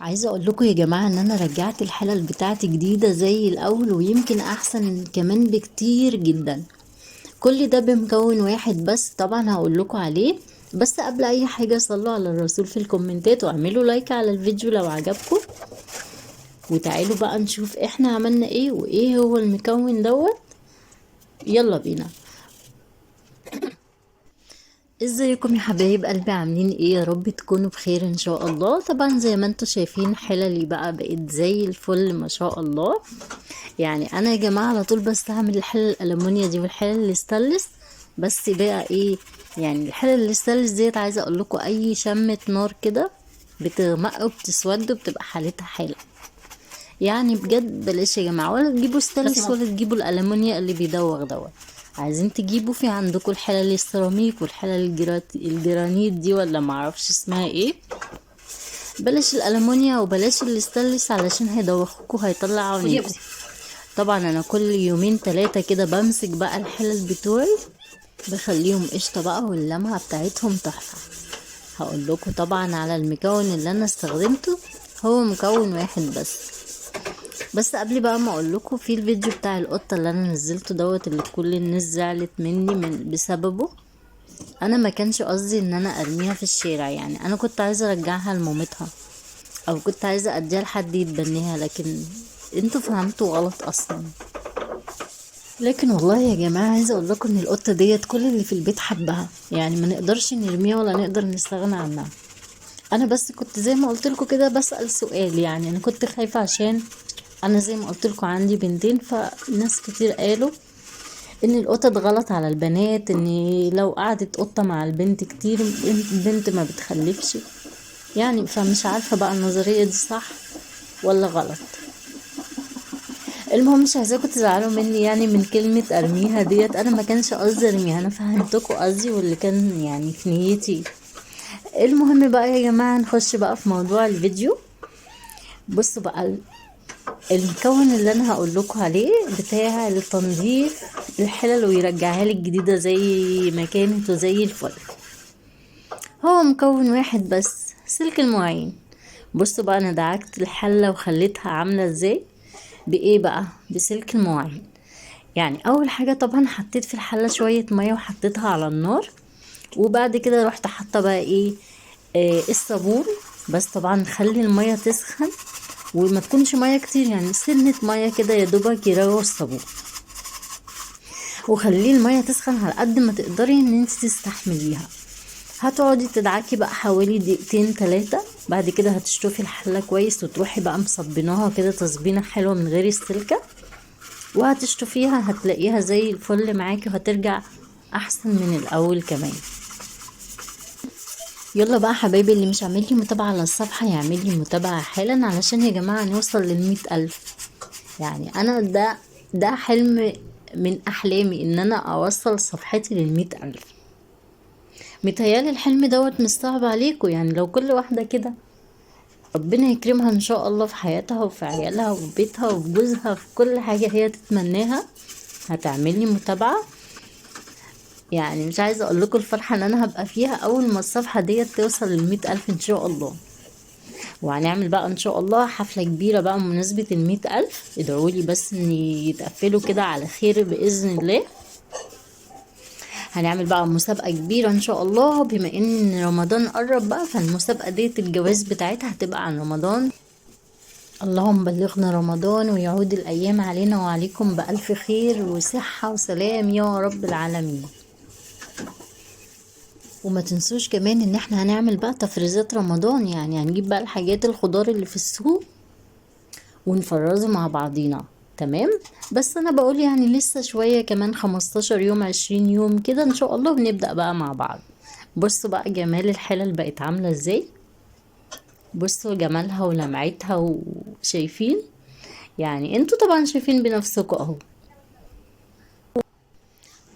عايزه اقول لكم يا جماعه ان انا رجعت الحلل بتاعتي جديده زي الاول، ويمكن احسن كمان بكتير جدا. كل ده بمكون واحد بس، طبعا هقول لكم عليه. بس قبل اي حاجه صلوا على الرسول في الكومنتات واعملوا لايك على الفيديو لو عجبكم. وتعالوا بقى نشوف احنا عملنا ايه وايه هو المكون دوت. يلا بينا. ازيكم يا حبايب قلبي، عاملين ايه؟ يا رب تكونوا بخير ان شاء الله. طبعا زي ما انتم شايفين حللي بقى بقت زي الفل ما شاء الله. يعني انا يا جماعه على طول بستعمل الحلل الالومنيا دي والحلل الستانلس. بس بقى ايه، يعني الحلل الستانلس ديت عايزه اقول لكم اي شمه نار كده بتغمق وبتسود وبتبقى حالتها حاله. يعني بجد بلاش يا جماعه، ولا تجيبوا ستانلس ولا تجيبوا الالومنيا اللي بيدوغ دوت. عايزين تجيبوا في عندكم الحلل السيراميك والحلل الجرانيت دي، ولا معرفش اسمها ايه. بلاش الالومنيا وبلاش الستانلس علشان هيدوخوكوا هيطلعوا نفسي. طبعا انا كل يومين ثلاثة كده بمسك بقى الحلل بتوعي، بخليهم قشطة بقى واللمعة بتاعتهم تحفة. هقول لكم طبعا على المكون اللي انا استخدمته، هو مكون واحد بس. بس قبل بقى ما اقول لكم، في الفيديو بتاع القطة اللي انا نزلته دوت اللي كل الناس زعلت مني بسببه. انا ما كانش قصدي ان انا ارميها في الشارع، يعني انا كنت عايزة ارجعها لمامتها، او كنت عايزة اديها لحد يتبنيها، لكن انتوا فهمتوا غلط اصلا. لكن والله يا جماعة عايزة اقول لكم ان القطة ديت كل اللي في البيت حبها، يعني ما نقدرش نرميها ولا نقدر نستغنى عنها. انا بس كنت زي ما قلت لكم كده بسأل سؤال، يعني انا كنت خايفة عشان انا زي ما قلت لكم عندي بنتين، فناس كتير قالوا ان القطط غلط على البنات، ان لو قعدت قطة مع البنت كتير البنت ما بتخلفش. يعني فمش عارفة بقى النظرية دي صح ولا غلط. المهم مش عايزاكم تزعلوا مني، يعني من كلمة ارميها ديت انا ما كانش قصدي ارميها، انا فهمتكم قصدي واللي كان يعني في نيتي. المهم بقى يا جماعة نخش بقى في موضوع الفيديو. بصوا بقى، المكون اللي انا هقول لكم عليه بتاع التنظيف الحلل ويرجعها لك جديدة زي ما كانت وزي الفل، هو مكون واحد بس، سلك المواعين. بصوا بقى انا دعكت الحلة وخليتها عاملة ازاي. بايه بقى؟ بسلك المواعين. يعني اول حاجة طبعا حطيت في الحلة شوية مية وحطيتها على النار، وبعد كده رحت حاطة بقى ايه، الصابون. بس طبعا خلي المية تسخن وما تكونش مية كتير، يعني سنة مية كده يا دوبك يروي الصابون، وخليه المية تسخن على قد ما تقدري ان انت تستحمليها. هتقعدي تدعكي بقى حوالي دقيقتين تلاتة، بعد كده هتشطفي الحلة كويس وتروحي بقى مصبناها كده تصبينة حلوة من غير السلكة، وهتشطفيها هتلاقيها زي الفل معاكي وهترجع احسن من الاول كمان. يلا بقى حبايبي، اللي مش عامل لي متابعة على الصفحة يعمل لي متابعة حالا علشان يا جماعة نوصل ل100,000. يعني انا ده حلم من احلامي ان انا اوصل صفحتي ل100,000. متهيالي الحلم دوت مش صعب عليكم، يعني لو كل واحدة كده ربنا يكرمها ان شاء الله في حياتها وفي عيالها وفي بيتها وفي جوزها في كل حاجة هي تتمناها هتعملي متابعة. يعني مش عايزة اقول لكم الفرحة ان انا هبقى فيها اول ما الصفحة ديت توصل ل100,000 ان شاء الله. وهنعمل بقى ان شاء الله حفلة كبيرة بقى بمناسبة ال100,000. ادعولي بس ان يتقفلوا كده على خير بإذن الله. هنعمل بقى مسابقة كبيرة ان شاء الله، بما ان رمضان قرب بقى، فالمسابقة ديت الجواز بتاعتها هتبقى عن رمضان. اللهم بلغنا رمضان ويعود الايام علينا وعليكم بألف خير وصحة وسلام يا رب العالمين. وما تنسوش كمان ان احنا هنعمل بقى تفريزات رمضان، يعني هنجيب بقى الحاجات الخضار اللي في السوق ونفرزه مع بعضينا. تمام. بس انا بقول يعني لسه شوية، كمان 15 يوم 20 يوم كده ان شاء الله بنبدأ بقى مع بعض. بصوا بقى جمال الحلل بقت عاملة ازاي، بصوا جمالها ولمعتها وشايفين، يعني انتوا طبعا شايفين بنفسكم اهو.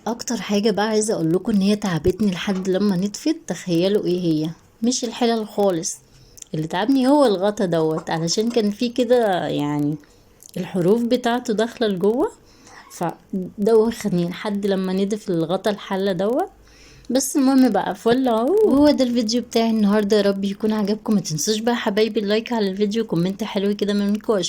اكتر حاجة بقى عايزة اقول لكم ان هي تعبتني لحد لما نطفت. تخيلوا ايه هي؟ مش الحلل خالص، اللي تعبني هو الغطا دوت، علشان كان فيه كده يعني الحروف بتاعته داخله لجوه، فدوخني لحد لما ندف الغطا الحله دوت. بس المهم بقى فل اهو، وهو ده الفيديو بتاعي النهارده، يا رب يكون عجبكم. ما تنسوش بقى حبايبي اللايك على الفيديو، كومنت حلو كده منكم.